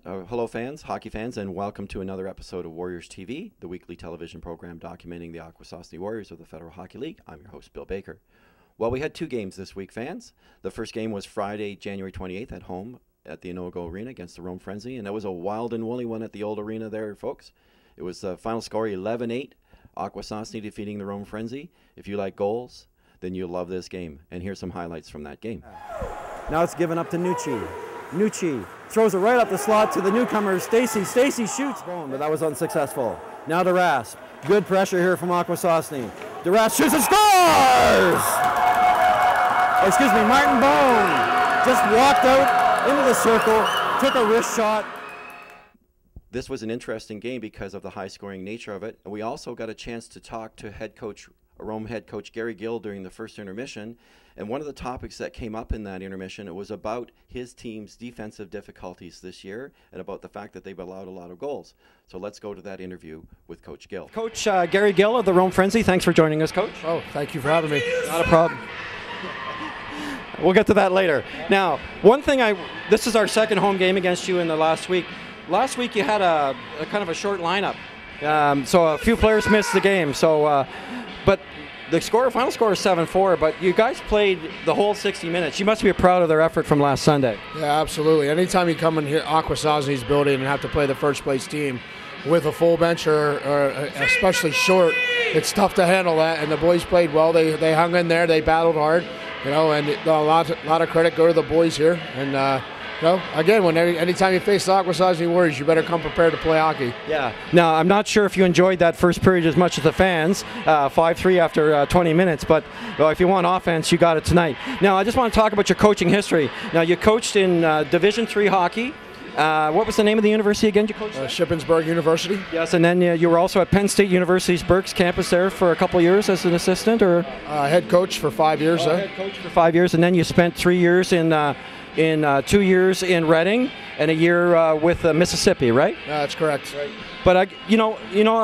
Hello fans, hockey fans, and welcome to another episode of Warriors TV, the weekly television program documenting the Akwesasne Warriors of the Federal Hockey League. I'm your host, Bill Baker. Well, we had two games this week, fans. The first game was Friday, January 28th at home at the Onogo Arena against the Rome Frenzy, and it was a wild and woolly one at the old arena there, folks. It was final score 11-8, Akwesasne defeating the Rome Frenzy. If you like goals, then you'll love this game, and here's some highlights from that game. Now it's given up to Nucci. Nucci throws it right up the slot to the newcomer, Stacey. Stacey shoots, but that was unsuccessful. Now DeRasp. Good pressure here from Akwesasne. DeRasp shoots and scores! Martin Bone just walked out into the circle, took a wrist shot. This was an interesting game because of the high-scoring nature of it. And we also got a chance to talk to Rome head coach Gary Gill during the first intermission. And one of the topics that came up in that intermission, it was about his team's defensive difficulties this year and about the fact that they've allowed a lot of goals. So let's go to that interview with Coach Gill. Coach Gary Gill of the Rome Frenzy, thanks for joining us, Coach. Oh, thank you for having me. Not a problem. We'll get to that later. Now, this is our second home game against you in the last week. Last week you had a kind of a short lineup, so a few players missed the game. But the final score is 7-4, but you guys played the whole 60 minutes. You must be proud of their effort from last Sunday. Yeah, absolutely. Anytime you come in here, Akwesasne's building, and have to play the first place team with a full bench or especially short, it's tough to handle that. And the boys played well. They hung in there. They battled hard, and a lot of credit go to the boys here. And again, anytime you face the Akwesasne Warriors, you better come prepared to play hockey. Yeah. Now, I'm not sure if you enjoyed that first period as much as the fans, 5-3 after 20 minutes, but if you want offense, you got it tonight. Now, I just want to talk about your coaching history. Now, you coached in Division III hockey. What was the name of the university again you coached? Shippensburg University. Yes, and then you were also at Penn State University's Berks campus there for a couple of years as an assistant, or? Head coach for 5 years. Head coach for 5 years, and then you spent 3 years in 2 years in Reading and a year with Mississippi, right? That's correct. Right. But I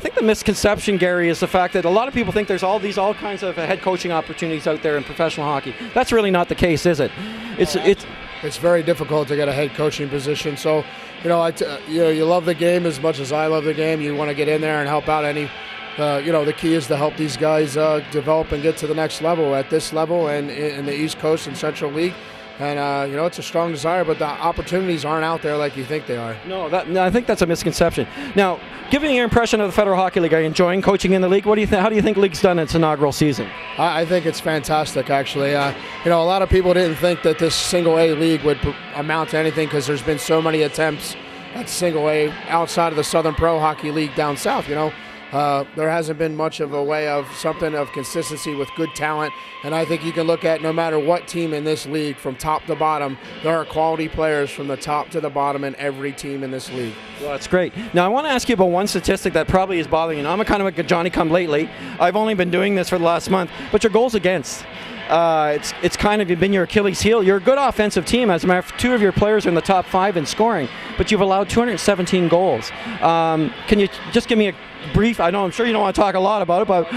think the misconception, Gary, is the fact that a lot of people think there's all kinds of head coaching opportunities out there in professional hockey. That's really not the case, is it? It's very difficult to get a head coaching position. So, you love the game as much as I love the game. You want to get in there and help out any. The key is to help these guys develop and get to the next level at this level and in the East Coast and Central League. And, it's a strong desire, but the opportunities aren't out there like you think they are. No, I think that's a misconception. Now, give me your impression of the Federal Hockey League. Are you enjoying coaching in the league? What do you think? How do you think the league's done its inaugural season? I think it's fantastic, actually. A lot of people didn't think that this single A league would amount to anything because there's been so many attempts at single A outside of the Southern Pro Hockey League down south, There hasn't been much of a way of something of consistency with good talent, and I think you can look at no matter what team in this league from top to bottom, there are quality players from the top to the bottom in every team in this league. Well, that's great. Now, I want to ask you about one statistic that probably is bothering you. I'm a kind of a Johnny-come-lately. I've only been doing this for the last month, but your goals against. It's kind of been your Achilles heel. You're a good offensive team. As a matter of fact, 2 of your players are in the top 5 in scoring, but you've allowed 217 goals. Can you just give me a brief? I'm sure you don't want to talk a lot about it, but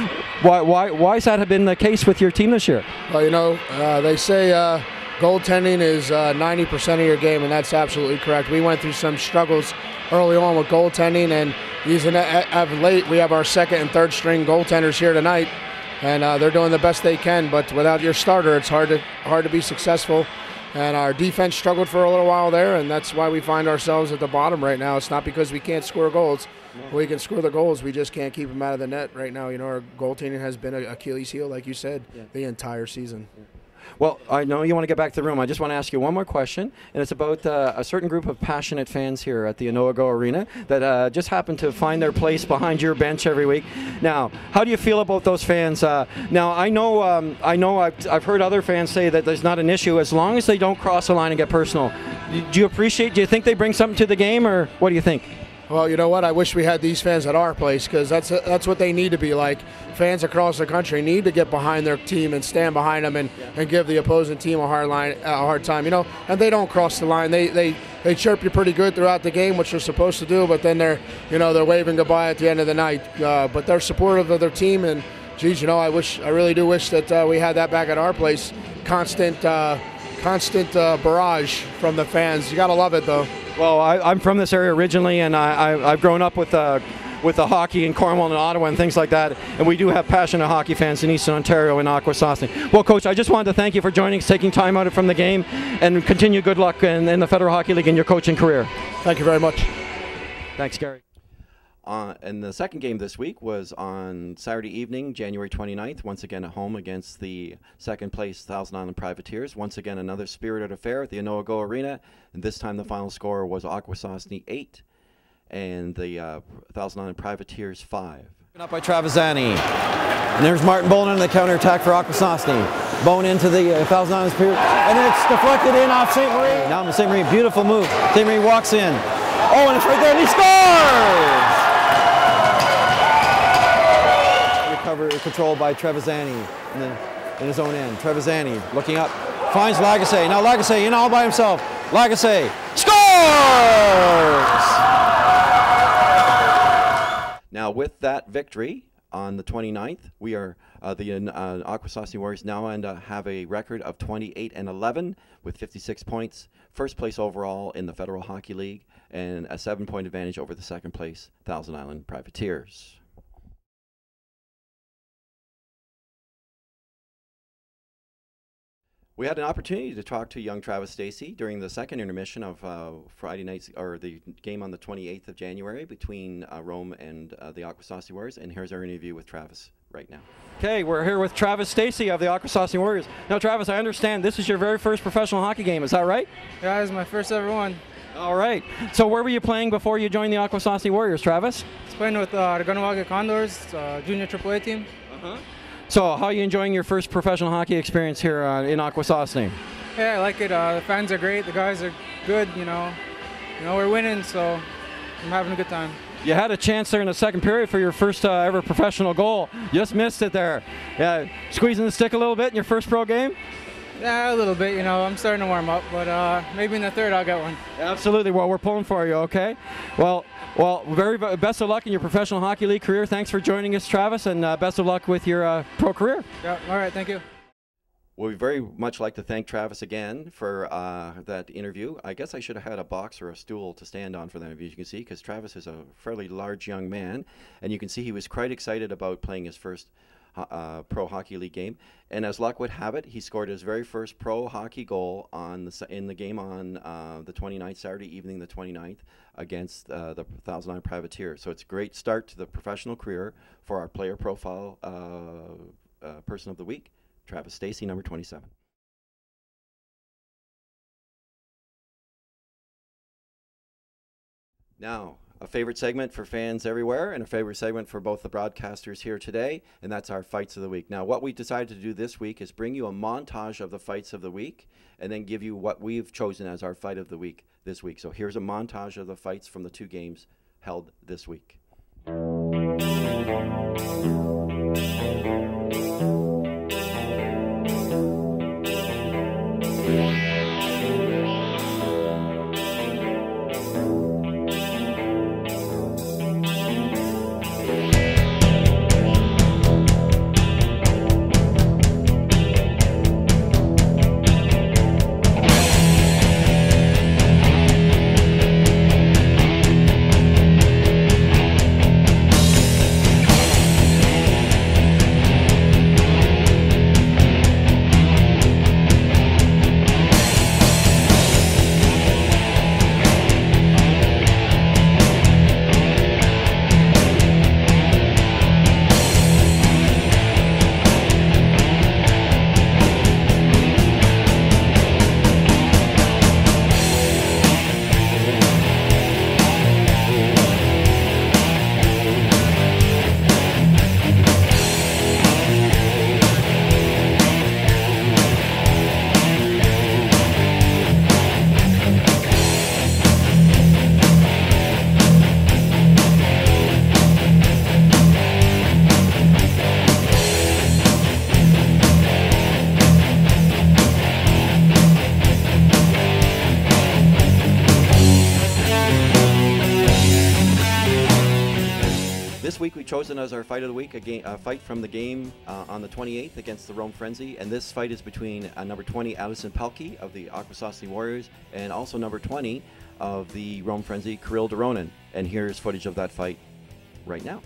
why has that been the case with your team this year? Well, they say goaltending is 90% of your game, and that's absolutely correct. We went through some struggles early on with goaltending, and of late we have our second and third string goaltenders here tonight. And they're doing the best they can, but without your starter, it's hard to be successful. And our defense struggled for a little while there, and that's why we find ourselves at the bottom right now. It's not because we can't score goals. No. We can score the goals. We just can't keep them out of the net right now. Our goaltending has been an Achilles heel, like you said, the entire season. Yeah. Well, I know you want to get back to the room. I just want to ask you one more question, and it's about a certain group of passionate fans here at the Onogo Arena that just happen to find their place behind your bench every week. Now, how do you feel about those fans? Now, I know I've heard other fans say that there's not an issue as long as they don't cross the line and get personal. Do you think they bring something to the game, or what do you think? Well, you know what? I wish we had these fans at our place because that's what they need to be like. Fans across the country need to get behind their team and stand behind them and give the opposing team a hard time. And they don't cross the line. They chirp you pretty good throughout the game, which they're supposed to do, but then they're waving goodbye at the end of the night. But they're supportive of their team, and geez, I really do wish that we had that back at our place. Constant barrage from the fans. You got to love it, though. Well, I'm from this area originally, and I've grown up with the hockey in Cornwall and Ottawa and things like that, and we do have passionate hockey fans in Eastern Ontario and Akwesasne. Well, Coach, I just wanted to thank you for joining us, taking time out from the game, and continue good luck in the Federal Hockey League in your coaching career. Thank you very much. Thanks, Gary. And the second game this week was on Saturday evening, January 29th, once again at home against the second place Thousand Island Privateers. Once again, another spirited affair at the Onogo Arena, and this time the final score was Akwesasne 8 and the Thousand Island Privateers 5. Up by Travazani, and there's Martin Bowen on the counterattack for Akwesasne. Bowen into the Thousand Islands period, and it's deflected in off St. Marie. Now St. Marie, beautiful move. St. Marie walks in. Oh, and it's right there, and he scores! Controlled by Travazani in his own end. Travazani looking up, finds Lagasse. Now Lagasse in all by himself. Lagasse scores! Now with that victory on the 29th, we are the Akwesasne Warriors now have a record of 28-11 with 56 points, first place overall in the Federal Hockey League, and a 7-point advantage over the second place Thousand Island Privateers. We had an opportunity to talk to young Travis Stacey during the second intermission of Friday night's, or the game on the 28th of January between Rome and the Akwesasne Warriors, and here's our interview with Travis right now. Okay, we're here with Travis Stacey of the Akwesasne Warriors. Now, Travis, I understand this is your very first professional hockey game. Is that right? Yeah, this is my first ever one. All right. So where were you playing before you joined the Akwesasne Warriors, Travis? I was playing with the Gunawaga Condors, junior AAA team. So how are you enjoying your first professional hockey experience here in Akwesasne? Yeah, I like it. The fans are great. The guys are good. You know, we're winning, so I'm having a good time. You had a chance there in the second period for your first ever professional goal. You just missed it there. Yeah, squeezing the stick a little bit in your first pro game? Yeah, a little bit. You know, I'm starting to warm up, but maybe in the third I'll get one. Absolutely. Well, we're pulling for you. Okay. Well, very best of luck in your professional hockey league career. Thanks for joining us, Travis, and best of luck with your pro career. Yeah. All right. Thank you. Well, we'd very much like to thank Travis again for that interview. I guess I should have had a box or a stool to stand on for that interview, as you can see, because Travis is a fairly large young man, and you can see he was quite excited about playing his first pro hockey league game. And as luck would have it, he scored his very first pro hockey goal in the game on the 29th, Saturday evening, the 29th, against the Thousand Island Privateers. So it's a great start to the professional career for our player profile person of the week, Travis Stacey, number 27. Now, a favorite segment for fans everywhere and a favorite segment for both the broadcasters here today, and that's our Fights of the Week. Now, what we decided to do this week is bring you a montage of the Fights of the Week and then give you what we've chosen as our Fight of the Week this week. So here's a montage of the fights from the two games held this week. This week we chosen as our fight of the week a fight from the game on the 28th against the Rome Frenzy, and this fight is between number 20 Addison Pelkey of the Akwesasne Warriors and also number 20 of the Rome Frenzy, Kirill Doronin. And here's footage of that fight right now.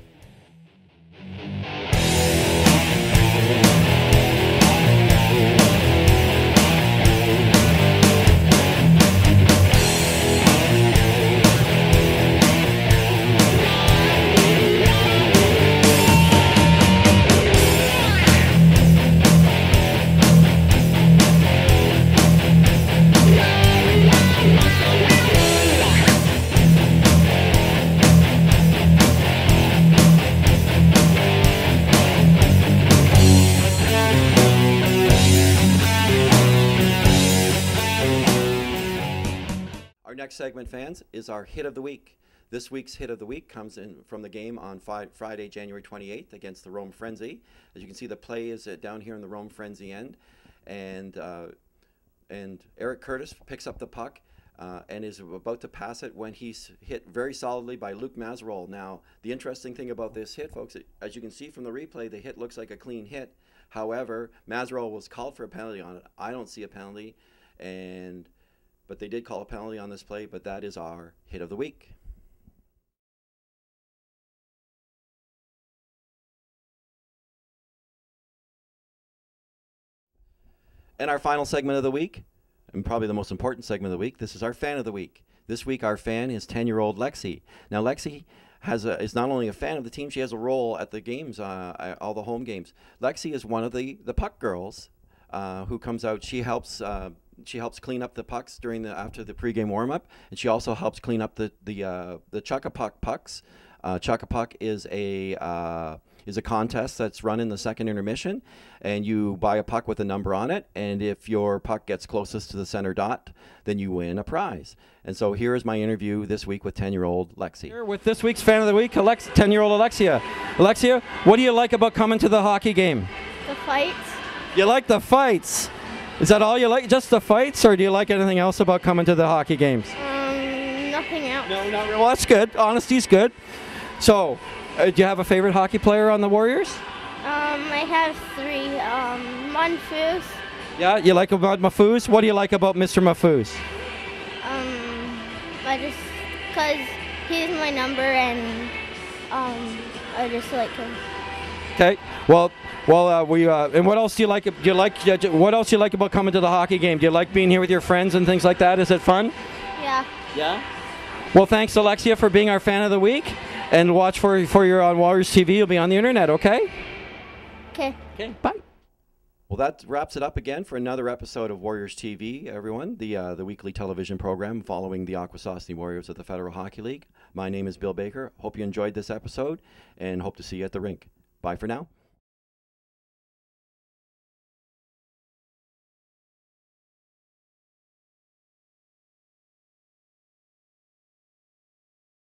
Our next segment, fans, is our hit of the week. This week's hit of the week comes in from the game on Friday, January 28th against the Rome Frenzy. As you can see, the play is down here in the Rome Frenzy end, and Eric Curtis picks up the puck and is about to pass it when he's hit very solidly by Luke Mazerol. Now, the interesting thing about this hit, folks, as you can see from the replay, the hit looks like a clean hit. However, Mazerol was called for a penalty on it. I don't see a penalty, but they did call a penalty on this play, but that is our hit of the week. And our final segment of the week, and probably the most important segment of the week, this is our fan of the week. This week our fan is 10-year-old Lexi. Now Lexi is not only a fan of the team, she has a role at the games, all the home games. Lexi is one of the puck girls who comes out. She helps clean up the pucks after the pregame warm-up, and she also helps clean up the Chuck-a-Puck pucks. Chuck-a-Puck is a contest that's run in the second intermission, and you buy a puck with a number on it, and if your puck gets closest to the center dot, then you win a prize. And so here is my interview this week with 10-year-old Lexi. Here with this week's fan of the week, 10-year-old Alexia. Alexia, what do you like about coming to the hockey game? The fights. You like the fights? Is that all you like, just the fights, or do you like anything else about coming to the hockey games? Nothing else. No, not really. Well, that's good. Honesty's good. So, do you have a favorite hockey player on the Warriors? I have 3. Monfus. Yeah, you like about Mafuz? What do you like about Mr. Mafuz? Because he's my number, and I just like him. Okay. Well, and what else do you like? What else do you like about coming to the hockey game? Do you like being here with your friends and things like that? Is it fun? Yeah. Yeah. Well, thanks, Alexia, for being our fan of the week. And watch for your on Warriors TV. You'll be on the internet, okay? Okay. Okay. Bye. Well, that wraps it up again for another episode of Warriors TV, everyone, the weekly television program following the Akwesasne Warriors of the Federal Hockey League. My name is Bill Baker. Hope you enjoyed this episode, and hope to see you at the rink. Bye for now.